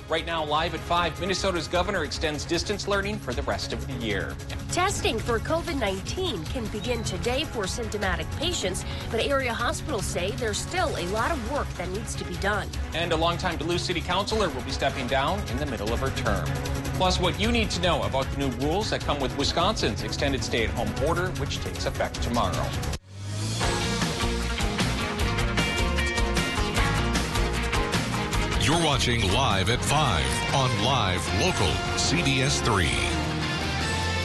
Right now, live at 5, Minnesota's governor extends distance learning for the rest of the year. Testing for COVID-19 can begin today for symptomatic patients, but area hospitals say there's still a lot of work that needs to be done. And a longtime Duluth City Councilor will be stepping down in the middle of her term. Plus, what you need to know about the new rules that come with Wisconsin's extended stay-at-home order, which takes effect tomorrow. You're watching Live at 5 on Live Local CBS3.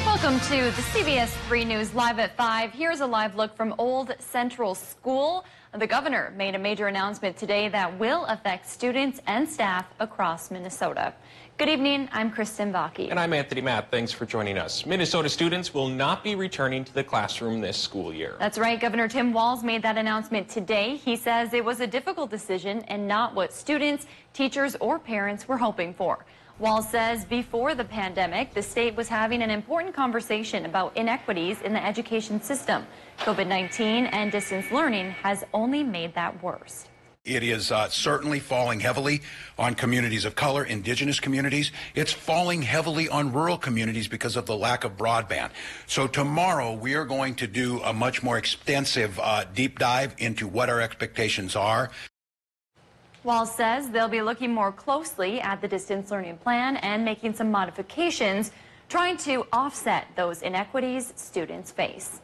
Welcome to the CBS3 News Live at 5. Here's a live look from Old Central School. The governor made a major announcement today that will affect students and staff across Minnesota. Good evening, I'm Kristen Vaki. And I'm Anthony Matt. Thanks for joining us. Minnesota students will not be returning to the classroom this school year. That's right. Governor Tim Walz made that announcement today. He says it was a difficult decision and not what students, teachers, or parents were hoping for. Walz says before the pandemic, the state was having an important conversation about inequities in the education system. COVID-19 and distance learning has only made that worse. It is certainly falling heavily on communities of color, indigenous communities. It's falling heavily on rural communities because of the lack of broadband. So tomorrow we are going to do a much more extensive deep dive into what our expectations are. Walz says they'll be looking more closely at the distance learning plan and making some modifications, trying to offset those inequities students face.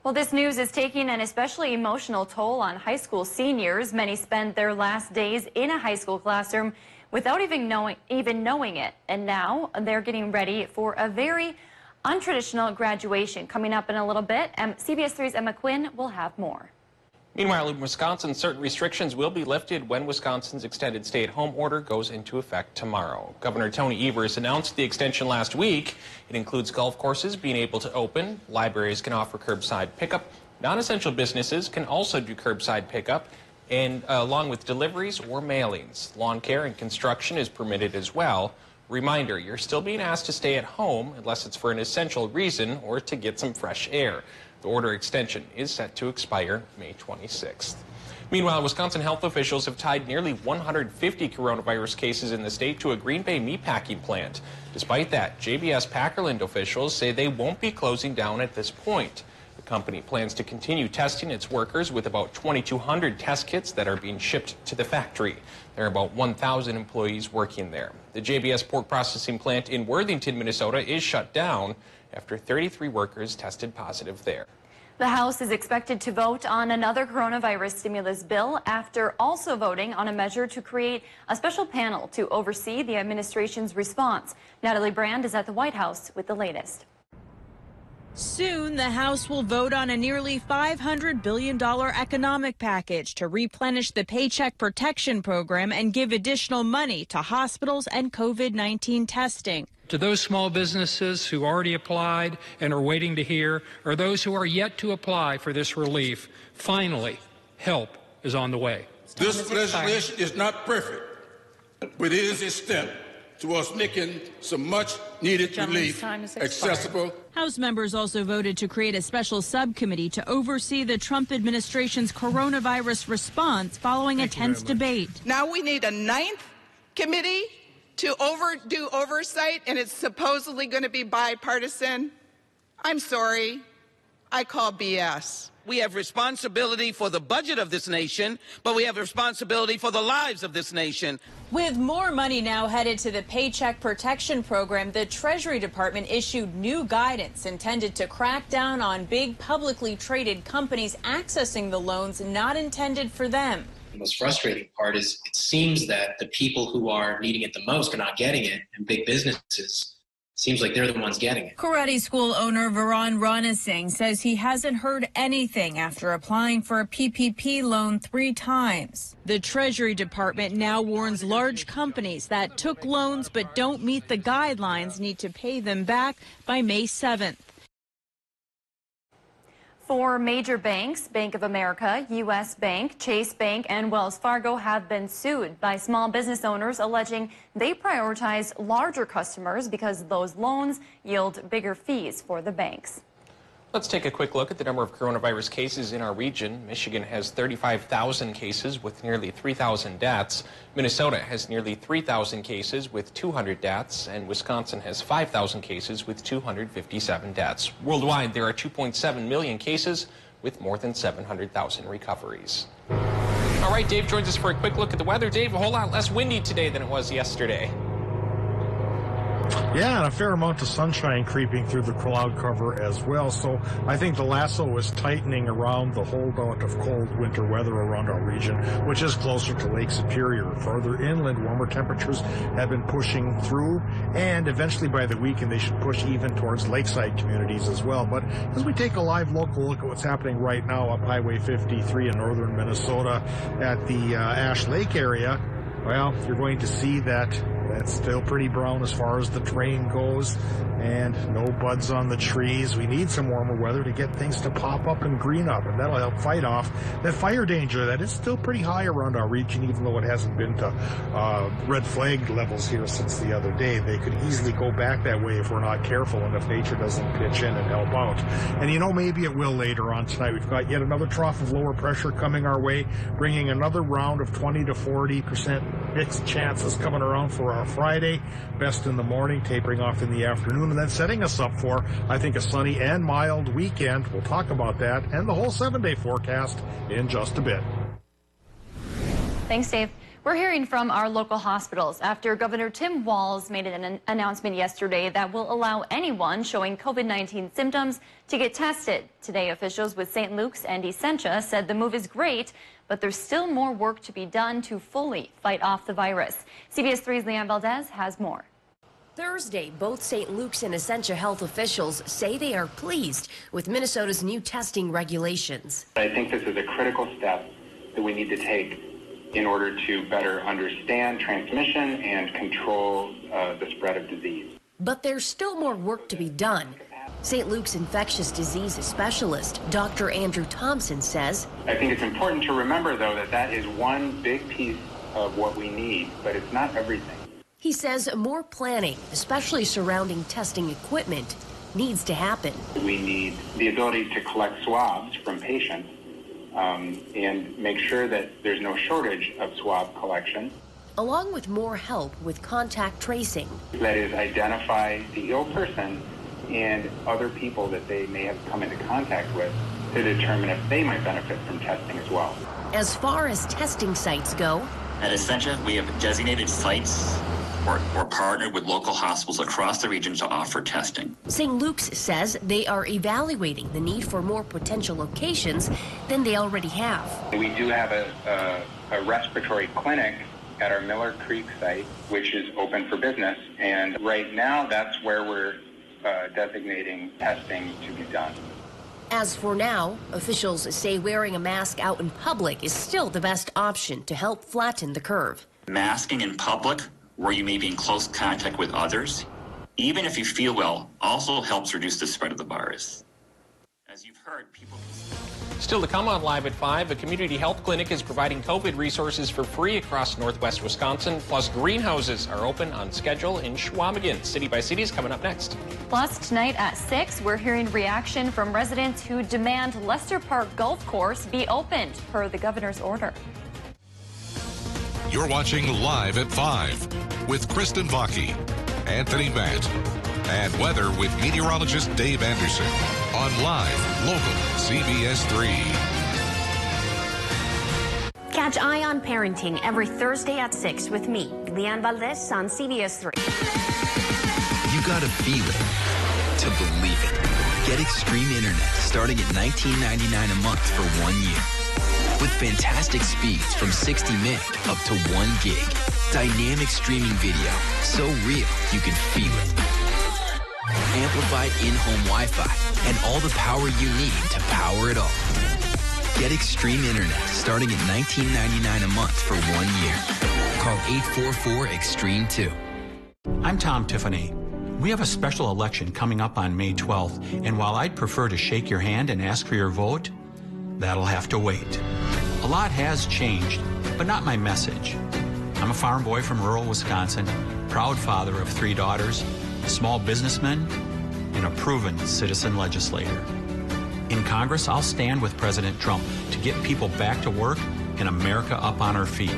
Well, this news is taking an especially emotional toll on high school seniors. Many spend their last days in a high school classroom without even knowing it. And now they're getting ready for a very untraditional graduation coming up in a little bit. CBS3's Emma Quinn will have more. Meanwhile, in Wisconsin, certain restrictions will be lifted when Wisconsin's extended stay-at-home order goes into effect tomorrow. Governor Tony Evers announced the extension last week. It includes golf courses being able to open, libraries can offer curbside pickup, non-essential businesses can also do curbside pickup, and along with deliveries or mailings. Lawn care and construction is permitted as well. Reminder, you're still being asked to stay at home unless it's for an essential reason or to get some fresh air. The order extension is set to expire May 26th. Meanwhile, Wisconsin health officials have tied nearly 150 coronavirus cases in the state to a Green Bay meatpacking plant. Despite that, JBS Packerland officials say they won't be closing down at this point. The company plans to continue testing its workers with about 2,200 test kits that are being shipped to the factory. There are about 1,000 employees working there. The JBS pork processing plant in Worthington, Minnesota is shut down after 33 workers tested positive there. The House is expected to vote on another coronavirus stimulus bill after also voting on a measure to create a special panel to oversee the administration's response. Natalie Brand is at the White House with the latest. Soon, the House will vote on a nearly $500 billion economic package to replenish the Paycheck Protection Program and give additional money to hospitals and COVID-19 testing. To those small businesses who already applied and are waiting to hear, or those who are yet to apply for this relief, finally, help is on the way. This legislation is not perfect, but it is a step towards making some much-needed relief accessible. House members also voted to create a special subcommittee to oversee the Trump administration's coronavirus response following a tense debate. Now we need a ninth committee to do oversight, and it's supposedly going to be bipartisan. I'm sorry. I call BS. We have responsibility for the budget of this nation, but we have responsibility for the lives of this nation. With more money now headed to the Paycheck Protection Program, the Treasury Department issued new guidance intended to crack down on big publicly traded companies accessing the loans not intended for them. The most frustrating part is it seems that the people who are needing it the most are not getting it, and big businesses seems like they're the ones getting it. Karate school owner Varan Rana Singh says he hasn't heard anything after applying for a PPP loan 3 times. The Treasury Department now warns large companies that took loans but don't meet the guidelines need to pay them back by May 7th. 4 major banks, Bank of America, U.S. Bank, Chase Bank, and Wells Fargo, have been sued by small business owners alleging they prioritize larger customers because those loans yield bigger fees for the banks. Let's take a quick look at the number of coronavirus cases in our region. Michigan has 35,000 cases with nearly 3,000 deaths. Minnesota has nearly 3,000 cases with 200 deaths, and Wisconsin has 5,000 cases with 257 deaths. Worldwide, there are 2.7 million cases with more than 700,000 recoveries. All right, Dave joins us for a quick look at the weather. Dave, a whole lot less windy today than it was yesterday. Yeah, and a fair amount of sunshine creeping through the cloud cover as well. So I think the lasso is tightening around the holdout of cold winter weather around our region, which is closer to Lake Superior. Further inland, warmer temperatures have been pushing through, and eventually by the weekend they should push even towards lakeside communities as well. But as we take a live local look at what's happening right now up Highway 53 in northern Minnesota at the Ash Lake area, well, you're going to see that it's still pretty brown as far as the terrain goes, and no buds on the trees. We need some warmer weather to get things to pop up and green up, and that'll help fight off that fire danger that is still pretty high around our region, even though it hasn't been to red flag levels here since the other day. They could easily go back that way if we're not careful and if nature doesn't pitch in and help out. And you know, maybe it will later on tonight. We've got yet another trough of lower pressure coming our way, bringing another round of 20 to 40% mixed chances coming around for our Friday. Best in the morning, tapering off in the afternoon, and then setting us up for, I think, a sunny and mild weekend. We'll talk about that and the whole 7-day forecast in just a bit. Thanks, Dave. We're hearing from our local hospitals after Governor Tim Walz made an announcement yesterday that will allow anyone showing COVID-19 symptoms to get tested. Today, officials with St. Luke's and Essentia said the move is great, but there's still more work to be done to fully fight off the virus. CBS3's Leanne Valdez has more. Thursday, both St. Luke's and Essentia health officials say they are pleased with Minnesota's new testing regulations. I think this is a critical step that we need to take in order to better understand transmission and control the spread of disease. But there's still more work to be done. St. Luke's infectious disease specialist, Dr. Andrew Thompson, says, I think it's important to remember, though, that that is one big piece of what we need, but it's not everything. He says more planning, especially surrounding testing equipment, needs to happen. We need the ability to collect swabs from patients and make sure that there's no shortage of swab collection. Along with more help with contact tracing. That is, identify the ill person and other people that they may have come into contact with to determine if they might benefit from testing as well. As far as testing sites go, at Essentia, we have designated sites or partnered with local hospitals across the region to offer testing. St. Luke's says they are evaluating the need for more potential locations than they already have. We do have a respiratory clinic at our Miller Creek site, which is open for business, and right now that's where we're designating testing to be done. As for now, officials say wearing a mask out in public is still the best option to help flatten the curve. Masking in public, where you may be in close contact with others, even if you feel well, also helps reduce the spread of the virus. As you've heard, people... Still to come on Live at 5, a community health clinic is providing COVID resources for free across northwest Wisconsin. Plus, greenhouses are open on schedule in Schwamigan. City by City is coming up next. Plus, tonight at 6, we're hearing reaction from residents who demand Lester Park Golf Course be opened per the governor's order. You're watching Live at 5 with Kristen Vaki, Anthony Matt, and weather with meteorologist Dave Anderson on Live Local CBS3. Catch Eye on Parenting every Thursday at 6 with me, Leanne Valdez, on CBS3. You gotta feel it to believe it. Get Extreme Internet starting at $19.99 a month for 1 year. With fantastic speeds from 60 meg up to 1 gig. Dynamic streaming video, so real you can feel it. Amplified in-home Wi-Fi and all the power you need to power it all. Get Extreme Internet starting at $19.99 a month for 1 year. Call 844-EXTREME2. I'm Tom Tiffany. We have a special election coming up on May 12th, and while I'd prefer to shake your hand and ask for your vote, that'll have to wait. A lot has changed, but not my message. I'm a farm boy from rural Wisconsin, proud father of 3 daughters, a small businessman, and a proven citizen legislator. In Congress, I'll stand with President Trump to get people back to work and America up on her feet.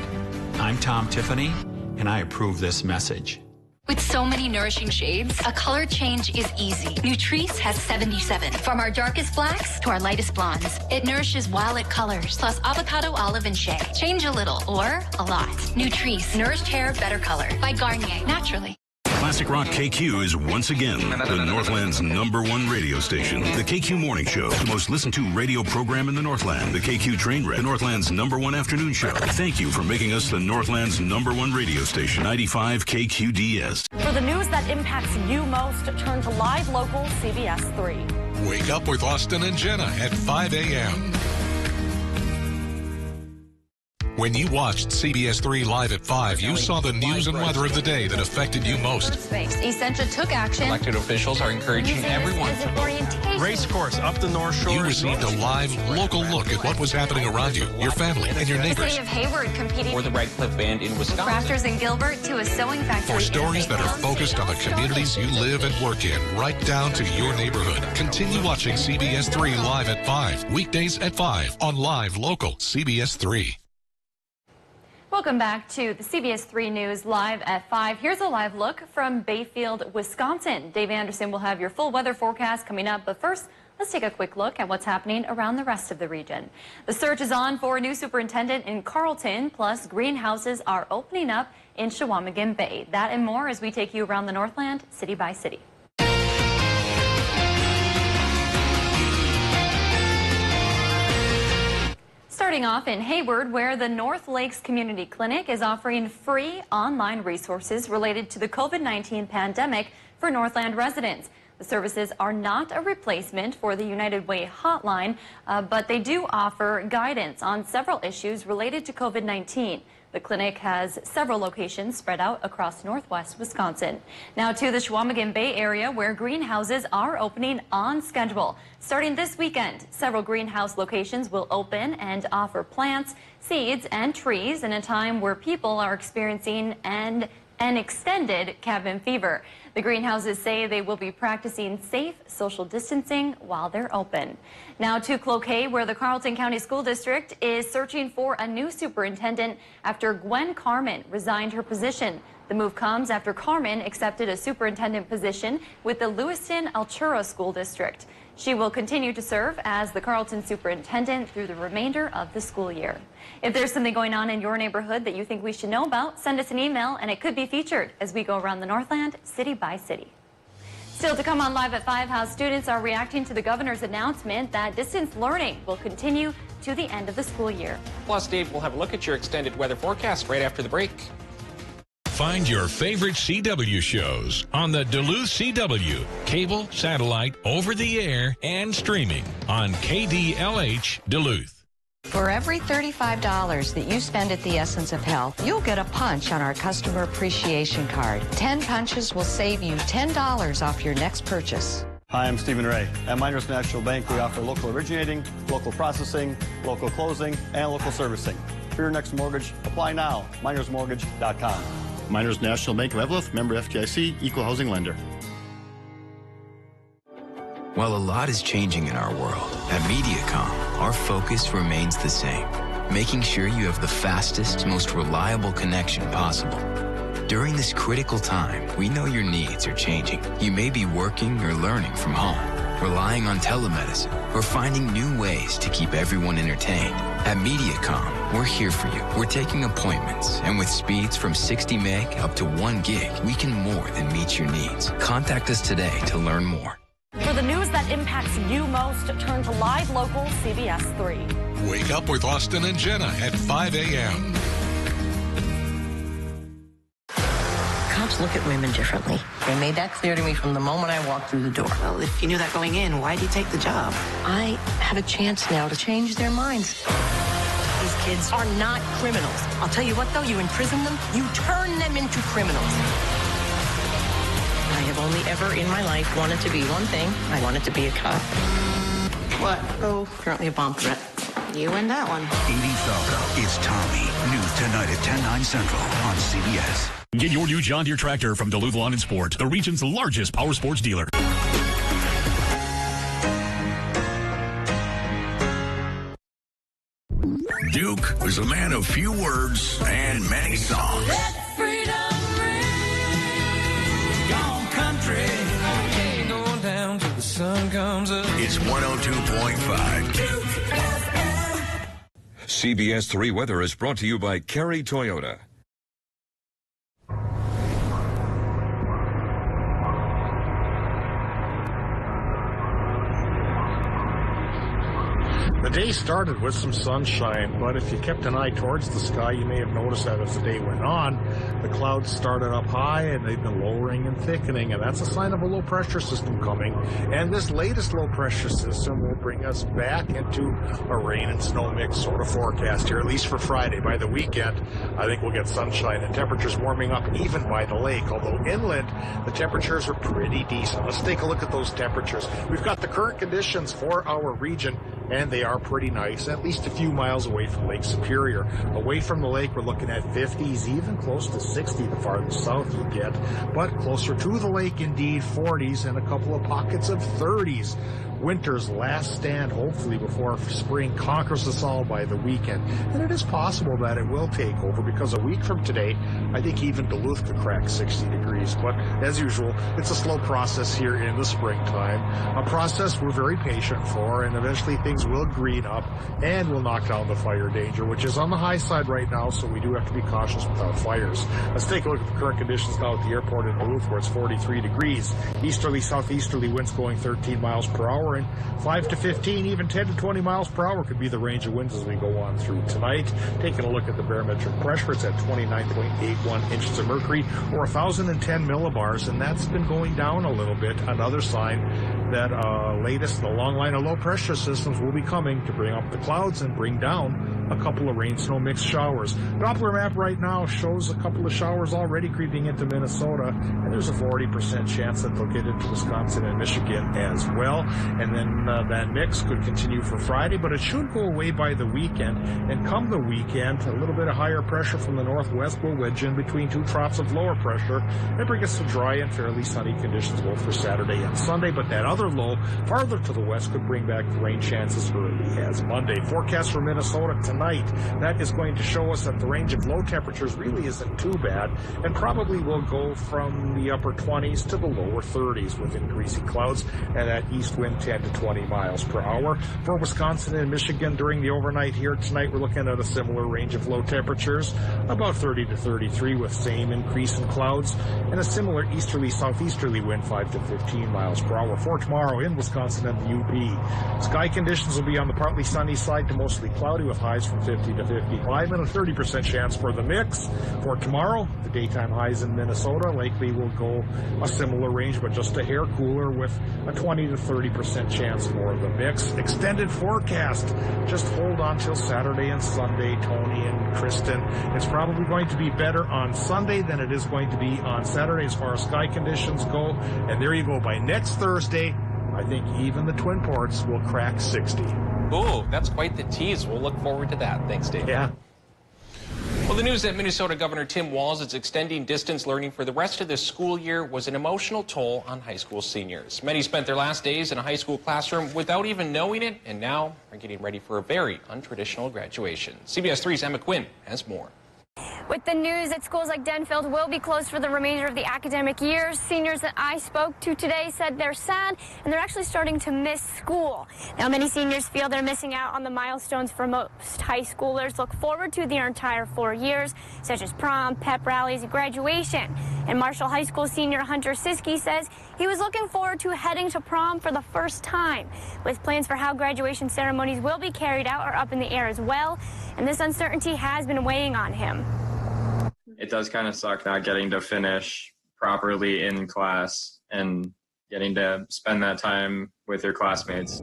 I'm Tom Tiffany, and I approve this message. With so many nourishing shades, a color change is easy. Nutrice has 77. From our darkest blacks to our lightest blondes. It nourishes while it colors, plus avocado, olive, and shea. Change a little or a lot. Nutrice, nourished hair, better color. By Garnier, naturally. Classic Rock KQ is once again the Northland's #1 radio station. The KQ Morning Show, the most listened to radio program in the Northland. The KQ Train Wreck, the Northland's #1 afternoon show. Thank you for making us the Northland's #1 radio station. 95 KQDS. For the news that impacts you most, turn to live local CBS3. Wake up with Austin and Jenna at 5 a.m. When you watched CBS3 Live at 5, you saw the news and weather of the day that affected you most. Essentia took action. Elected officials are encouraging everyone to vote. Race course up the North Shore. You received a live, local look at what was happening around you, your family, and your The neighbors. city of Hayward competing Or the Redcliffe Band in Wisconsin. crafters in Gilbert to a sewing factory. For stories that are focused on the communities you live and work in, right down to your neighborhood. Continue watching CBS3 Live at 5, weekdays at 5 on Live Local CBS3. Welcome back to the CBS3 News Live at 5. Here's a live look from Bayfield, Wisconsin. Dave Anderson will have your full weather forecast coming up, but first, let's take a quick look at what's happening around the rest of the region. The search is on for a new superintendent in Carlton, plus greenhouses are opening up in Chequamegon Bay. That and more as we take you around the Northland, city by city. Starting off in Hayward, where the North Lakes Community Clinic is offering free online resources related to the COVID-19 pandemic for Northland residents. The services are not a replacement for the United Way hotline, but they do offer guidance on several issues related to COVID-19. The clinic has several locations spread out across northwest Wisconsin. Now to the Chequamegon Bay area, where greenhouses are opening on schedule. Starting this weekend, several greenhouse locations will open and offer plants, seeds, and trees in a time where people are experiencing an extended cabin fever. The greenhouses say they will be practicing safe social distancing while they're open. Now to Cloquet, where the Carlton County School District is searching for a new superintendent after Gwen Carmen resigned her position. The move comes after Carmen accepted a superintendent position with the Lewiston-Altura School District. She will continue to serve as the Carlton superintendent through the remainder of the school year. If there's something going on in your neighborhood that you think we should know about, send us an email and it could be featured as we go around the Northland city by city. Still to come on Live at 5, how students are reacting to the governor's announcement that distance learning will continue to the end of the school year. Plus, Dave will have a look at your extended weather forecast right after the break. Find your favorite CW shows on the Duluth CW, cable, satellite, over-the-air, and streaming on KDLH Duluth. For every $35 that you spend at the Essence of Health, you'll get a punch on our customer appreciation card. 10 punches will save you $10 off your next purchase. Hi, I'm Stephen Ray. At Miners National Bank, we offer local originating, local processing, local closing, and local servicing. For your next mortgage, apply now. minersmortgage.com. Miners National Bank of Evelyn, member FDIC, equal housing lender. While a lot is changing in our world, at MediaCom, our focus remains the same, making sure you have the fastest, most reliable connection possible. During this critical time, we know your needs are changing. You may be working or learning from home, relying on telemedicine, or finding new ways to keep everyone entertained. At MediaCom, we're here for you. We're taking appointments, and with speeds from 60 meg up to 1 gig, we can more than meet your needs. Contact us today to learn more. For the news that impacts you most, turn to live local CBS3. Wake up with Austin and Jenna at 5 a.m. Cops look at women differently. They made that clear to me from the moment I walked through the door. Well, if you knew that going in, why'd you take the job? I have a chance now to change their minds. These kids are not criminals. I'll tell you what, though, you imprison them, you turn them into criminals. I have only ever in my life wanted to be one thing. I wanted to be a cop. What? Oh, currently a bomb threat. You win that one. Edie Falco. It's Tommy. News tonight at 10/9 Central on CBS. Get your new John Deere tractor from Duluth Lawn and Sport, the region's largest power sports dealer. Luke is a man of few words and many songs. Let freedom ring. Gone country. Going down till the sun comes up. It's 102.5. CBS3 weather is brought to you by Kerry Toyota. The day started with some sunshine, but if you kept an eye towards the sky, you may have noticed that as the day went on, the clouds started up high and they've been lowering and thickening, and that's a sign of a low-pressure system coming. And this latest low-pressure system will bring us back into a rain and snow mix sort of forecast here, at least for Friday. By the weekend, I think we'll get sunshine and temperatures warming up even by the lake, although inland, the temperatures are pretty decent. Let's take a look at those temperatures. We've got the current conditions for our region, and they are pretty nice, at least a few miles away from Lake Superior. Away from the lake, we're looking at 50s, even close to 60 the farther south you get. But closer to the lake, indeed, 40s and a couple of pockets of 30s. Winter's last stand, hopefully, before spring conquers us all by the weekend. And it is possible that it will take over, because a week from today, I think even Duluth could crack 60 degrees. But as usual, it's a slow process here in the springtime. A process we're very patient for, and eventually things will green up and will knock down the fire danger, which is on the high side right now, so we do have to be cautious with our fires. Let's take a look at the current conditions now at the airport in Duluth, where it's 43 degrees. Easterly, southeasterly winds going 13 miles per hour, and 5 to 15, even 10 to 20 miles per hour could be the range of winds as we go on through tonight. Taking a look at the barometric pressure, it's at 29.81 inches of mercury, or 1,010 millibars, and that's been going down a little bit. Another sign that the long line of low pressure systems will be coming to bring up the clouds and bring down a couple of rain snow mixed showers. Doppler map right now shows a couple of showers already creeping into Minnesota, and there's a 40% chance that they'll get into Wisconsin and Michigan as well. And then that mix could continue for Friday, but it should go away by the weekend. And come the weekend, a little bit of higher pressure from the northwest will wedge in between two troughs of lower pressure and bring us to dry and fairly sunny conditions both for Saturday and Sunday. But that other low farther to the west could bring back rain chances early as Monday. Forecast for Minnesota tonight, that is going to show us that the range of low temperatures really isn't too bad, and probably will go from the upper 20s to the lower 30s with increasing clouds and that east wind 10 to 20 miles per hour. For Wisconsin and Michigan during the overnight here tonight, we're looking at a similar range of low temperatures, about 30 to 33 with same increase in clouds, and a similar easterly southeasterly wind 5 to 15 miles per hour. For tomorrow in Wisconsin and the UP, sky conditions will be on the partly sunny side to mostly cloudy with highs from 50 to 55 and a 30% chance for the mix. For tomorrow, the daytime highs in Minnesota likely will go a similar range, but just a hair cooler with a 20 to 30% chance for the mix. Extended forecast. Just hold on till Saturday and Sunday, Tony and Kristen. It's probably going to be better on Sunday than it is going to be on Saturday as far as sky conditions go. And there you go. By next Thursday, I think even the Twin Ports will crack 60. Oh, that's quite the tease. We'll look forward to that. Thanks, Dave. Yeah. Well, the news that Minnesota Governor Tim Walz is extending distance learning for the rest of this school year was an emotional toll on high school seniors. Many spent their last days in a high school classroom without even knowing it, and now are getting ready for a very untraditional graduation. CBS 3's Emma Quinn has more. With the news that schools like Denfield will be closed for the remainder of the academic year, seniors that I spoke to today said they're sad and they're actually starting to miss school. Now, many seniors feel they're missing out on the milestones for most high schoolers look forward to their entire 4 years, such as prom, pep rallies, and graduation. And Marshall High School senior Hunter Siskey says he was looking forward to heading to prom for the first time, with plans for how graduation ceremonies will be carried out are up in the air as well, and this uncertainty has been weighing on him. It does kind of suck not getting to finish properly in class and getting to spend that time with your classmates.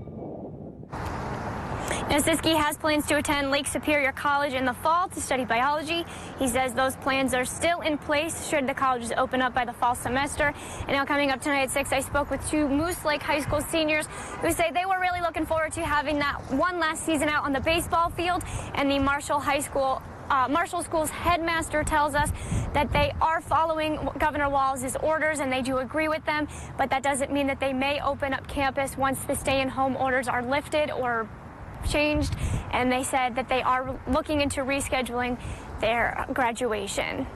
Now, Siskey has plans to attend Lake Superior College in the fall to study biology. He says those plans are still in place should the colleges open up by the fall semester. And now coming up tonight at 6, I spoke with 2 Moose Lake High School seniors who say they were really looking forward to having that one last season out on the baseball field. And the Marshall School's headmaster tells us that they are following Governor Walz's orders and they do agree with them, but that doesn't mean that they may open up campus once the stay-at-home orders are lifted or changed, and they said that they are looking into rescheduling their graduation.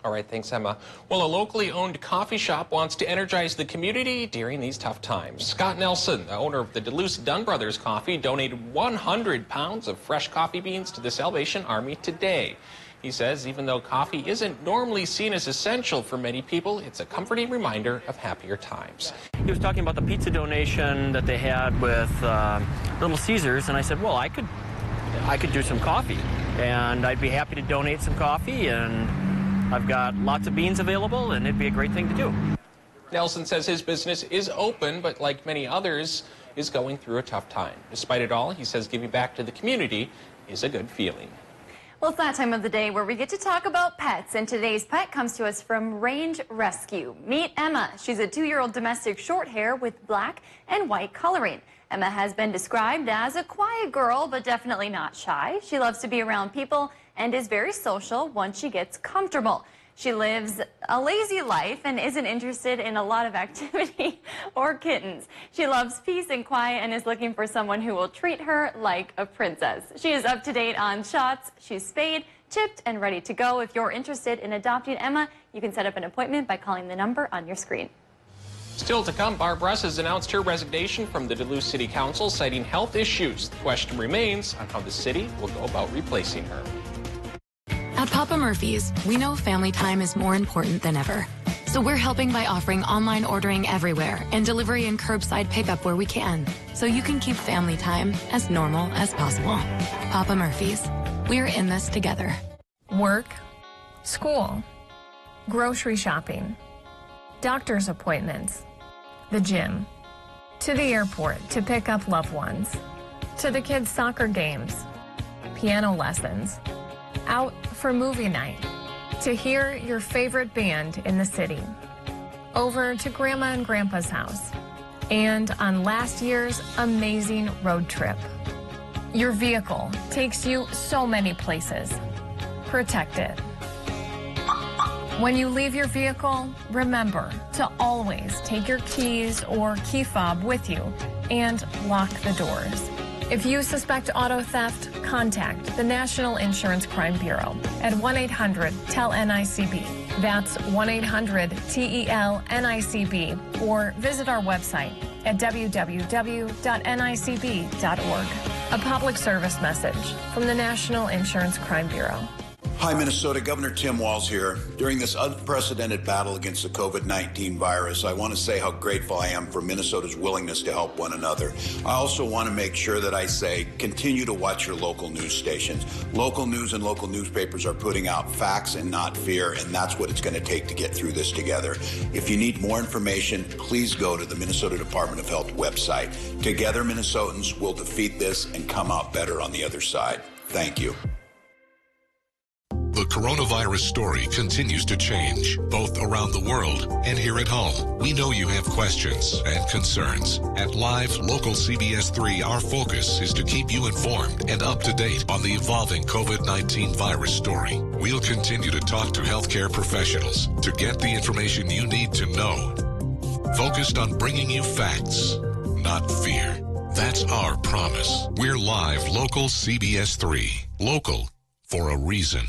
All right, thanks, Emma. Well, a locally owned coffee shop wants to energize the community during these tough times. Scott Nelson, the owner of the Duluth Dunn Brothers Coffee, donated 100 pounds of fresh coffee beans to the Salvation Army today. He says even though coffee isn't normally seen as essential for many people, it's a comforting reminder of happier times. He was talking about the pizza donation that they had with Little Caesars, and I said, well, I could do some coffee, and I'd be happy to donate some coffee, and I've got lots of beans available, and it'd be a great thing to do. Nelson says his business is open, but like many others, is going through a tough time. Despite it all, he says giving back to the community is a good feeling. Well, it's that time of the day where we get to talk about pets, and today's pet comes to us from Range Rescue. Meet Emma. She's a 2-year-old domestic short hair with black and white coloring. Emma has been described as a quiet girl, but definitely not shy. She loves to be around people and is very social once she gets comfortable. She lives a lazy life and isn't interested in a lot of activity or kittens. She loves peace and quiet and is looking for someone who will treat her like a princess. She is up to date on shots. She's spayed, chipped, and ready to go. If you're interested in adopting Emma, you can set up an appointment by calling the number on your screen. Still to come, Barb Russ has announced her resignation from the Duluth City Council, citing health issues. The question remains on how the city will go about replacing her. At Papa Murphy's, we know family time is more important than ever. So we're helping by offering online ordering everywhere and delivery and curbside pickup where we can, so you can keep family time as normal as possible. Papa Murphy's, we're in this together. Work, school, grocery shopping, doctor's appointments, the gym, to the airport to pick up loved ones, to the kids' soccer games, piano lessons, out for movie night, to hear your favorite band in the city, over to Grandma and Grandpa's house, and on last year's amazing road trip. Your vehicle takes you so many places. Protect it. When you leave your vehicle, remember to always take your keys or key fob with you and lock the doors. If you suspect auto theft, contact the National Insurance Crime Bureau at 1-800-TEL-NICB. That's 1-800-TEL-NICB, or visit our website at www.nicb.org. A public service message from the National Insurance Crime Bureau. Hi, Minnesota. Governor Tim Walz here. During this unprecedented battle against the COVID-19 virus, I want to say how grateful I am for Minnesota's willingness to help one another. I also want to make sure that I say, continue to watch your local news stations. Local news and local newspapers are putting out facts and not fear, and that's what it's going to take to get through this together. If you need more information, please go to the Minnesota Department of Health website. Together, Minnesotans will defeat this and come out better on the other side. Thank you. The coronavirus story continues to change, both around the world and here at home. We know you have questions and concerns. At Live Local CBS3, our focus is to keep you informed and up to date on the evolving COVID-19 virus story. We'll continue to talk to healthcare professionals to get the information you need to know. Focused on bringing you facts, not fear. That's our promise. We're Live Local CBS3. Local for a reason.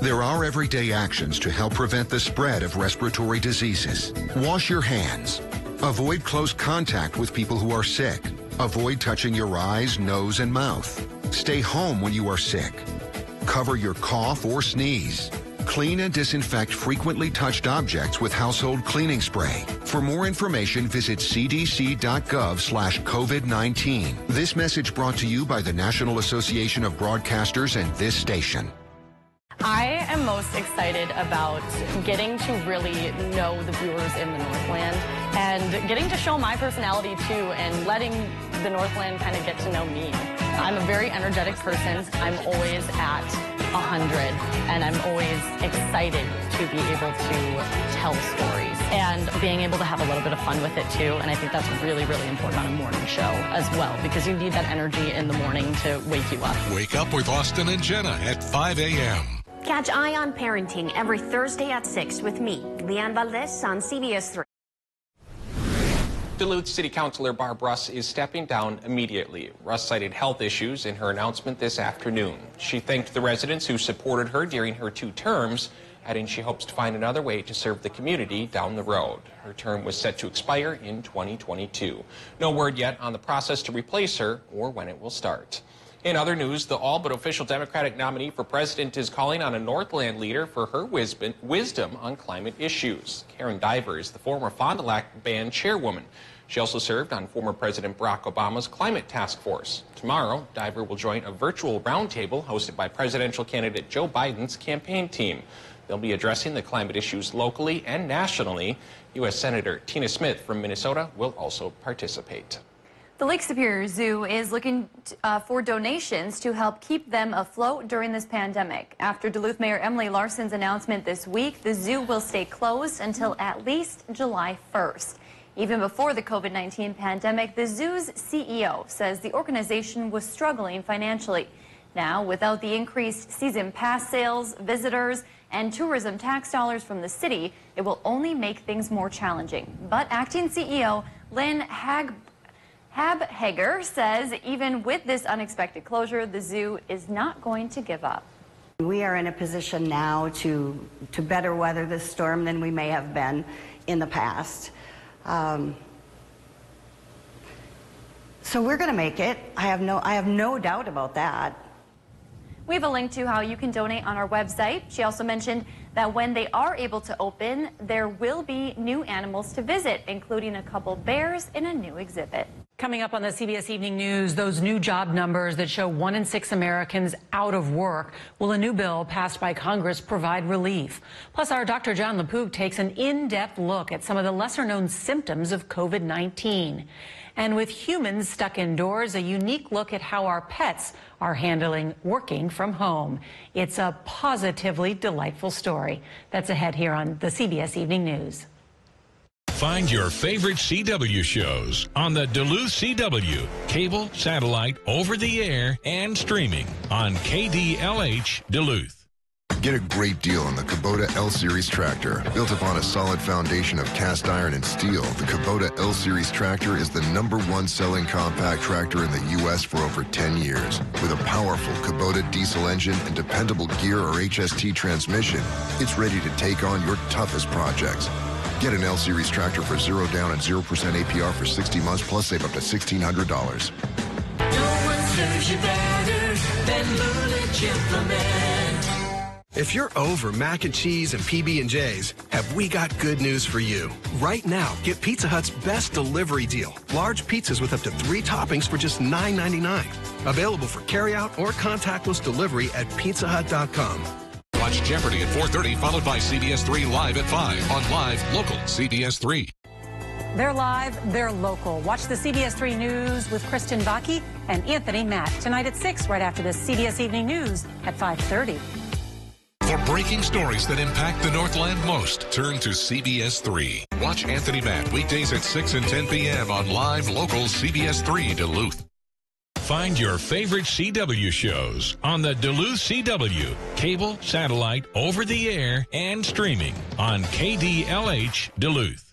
There are everyday actions to help prevent the spread of respiratory diseases. Wash your hands. Avoid close contact with people who are sick. Avoid touching your eyes, nose, and mouth. Stay home when you are sick. Cover your cough or sneeze. Clean and disinfect frequently touched objects with household cleaning spray. For more information, visit cdc.gov/COVID-19. This message brought to you by the National Association of Broadcasters and this station. I am most excited about getting to really know the viewers in the Northland and getting to show my personality too and letting the Northland kind of get to know me. I'm a very energetic person. I'm always at 100 and I'm always excited to be able to tell stories and being able to have a little bit of fun with it too. And I think that's really, really important on a morning show as well because you need that energy in the morning to wake you up. Wake up with Austin and Jenna at 5 a.m. Catch Eye on Parenting every Thursday at 6 with me, Leanne Valdez on CBS3. Duluth City Councilor Barb Russ is stepping down immediately. Russ cited health issues in her announcement this afternoon. She thanked the residents who supported her during her 2 terms, adding she hopes to find another way to serve the community down the road. Her term was set to expire in 2022. No word yet on the process to replace her or when it will start. In other news, the all but official Democratic nominee for president is calling on a Northland leader for her wisdom on climate issues. Karen Diver is the former Fond du Lac Band chairwoman. She also served on former President Barack Obama's climate task force. Tomorrow, Diver will join a virtual roundtable hosted by presidential candidate Joe Biden's campaign team. They'll be addressing the climate issues locally and nationally. U.S. Senator Tina Smith from Minnesota will also participate. The Lake Superior Zoo is looking for donations to help keep them afloat during this pandemic. After Duluth Mayor Emily Larson's announcement this week, the zoo will stay closed until at least July 1st. Even before the COVID-19 pandemic, the zoo's CEO says the organization was struggling financially. Now, without the increased season pass sales, visitors, and tourism tax dollars from the city, it will only make things more challenging. But acting CEO Lynn Habhager says even with this unexpected closure, the zoo is not going to give up. We are in a position now to better weather this storm than we may have been in the past. So we're going to make it. I have no doubt about that. We have a link to how you can donate on our website. She also mentioned that when they are able to open, there will be new animals to visit, including a couple bears in a new exhibit. Coming up on the CBS Evening News, those new job numbers that show 1 in 6 Americans out of work. Will a new bill passed by Congress provide relief? Plus, our Dr. John LaPook takes an in-depth look at some of the lesser-known symptoms of COVID-19. And with humans stuck indoors, a unique look at how our pets are handling working from home. It's a positively delightful story. That's ahead here on the CBS Evening News. Find your favorite CW shows on the Duluth CW, cable, satellite, over the air, and streaming on KDLH Duluth. Get a great deal on the Kubota L-Series tractor. Built upon a solid foundation of cast iron and steel, the Kubota L-Series tractor is the #1 selling compact tractor in the U.S. for over 10 years. With a powerful Kubota diesel engine and dependable gear or HST transmission, it's ready to take on your toughest projects. Get an L-Series tractor for 0 down and 0% APR for 60 months, plus save up to $1,600. No one serves you better than Bullet Implement. If you're over mac and cheese and PB&J's, have we got good news for you? Right now, get Pizza Hut's best delivery deal. Large pizzas with up to 3 toppings for just $9.99. Available for carryout or contactless delivery at pizzahut.com. Watch Jeopardy at 4:30, followed by CBS3 Live at 5 on Live Local CBS3. They're live, they're local. Watch the CBS3 News with Kristen Baki and Anthony Matt tonight at 6, right after the CBS Evening News at 5:30. For breaking stories that impact the Northland most, turn to CBS3. Watch Anthony Matt weekdays at 6 and 10 p.m. on Live Local CBS3 Duluth. Find your favorite CW shows on the Duluth CW, cable, satellite, over the air, and streaming on KDLH Duluth.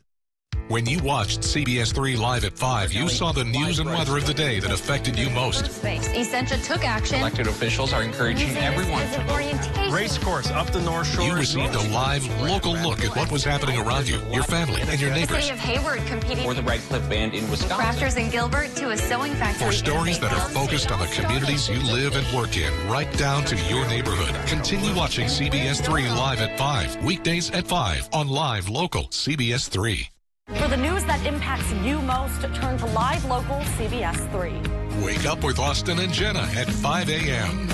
When you watched CBS3 Live at 5, you saw the news and weather of the day that affected you most. Essentia took action. Elected officials are encouraging everyone to vote. Race course up the North Shore. You received a live, local look at what was happening around you, your family, and your The neighbors. city of Hayward competing For the Redcliffe Band in Wisconsin. Crafters in Gilbert to a sewing factory. For stories that are focused on the communities you live and work in, right down to your neighborhood. Continue watching CBS3 Live at 5, weekdays at 5 on Live Local CBS3. For the news that impacts you most, turn to Live Local CBS3. Wake up with Austin and Jenna at 5 a.m.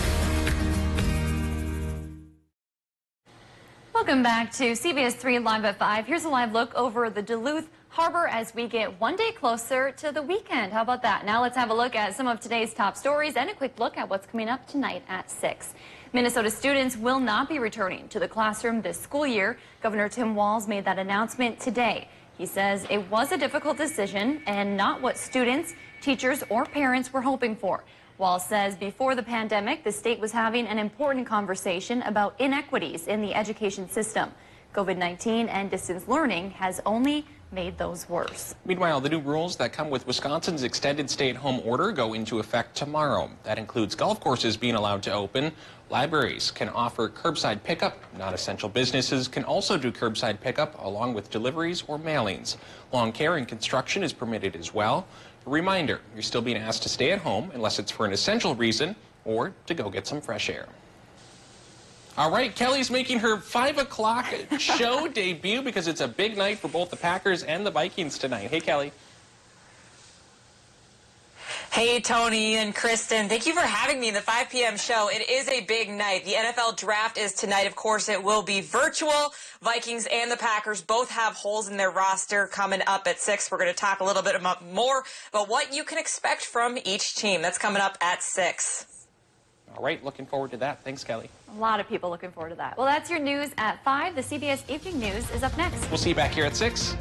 Welcome back to CBS3 Live at 5. Here's a live look over the Duluth Harbor as we get one day closer to the weekend. How about that? Now let's have a look at some of today's top stories and a quick look at what's coming up tonight at 6. Minnesota students will not be returning to the classroom this school year. Governor Tim Walz made that announcement today. He says it was a difficult decision and not what students, teachers, or parents were hoping for. Walz says before the pandemic, the state was having an important conversation about inequities in the education system. COVID-19 and distance learning has only made those worse. Meanwhile, the new rules that come with Wisconsin's extended stay-at-home order go into effect tomorrow. That includes golf courses being allowed to open. Libraries can offer curbside pickup. Non-essential businesses can also do curbside pickup along with deliveries or mailings. Lawn care and construction is permitted as well. A reminder, you're still being asked to stay at home unless it's for an essential reason or to go get some fresh air. All right, Kelly's making her 5 o'clock show debut because it's a big night for both the Packers and the Vikings tonight. Hey, Kelly. Hey, Tony and Kristen. Thank you for having me in the 5 p.m. show. It is a big night. The NFL draft is tonight. Of course, it will be virtual. Vikings and the Packers both have holes in their roster coming up at 6. We're going to talk a little bit more about what you can expect from each team. That's coming up at 6. All right, looking forward to that. Thanks, Kelly. A lot of people looking forward to that. Well, that's your news at 5. The CBS Evening News is up next. We'll see you back here at 6.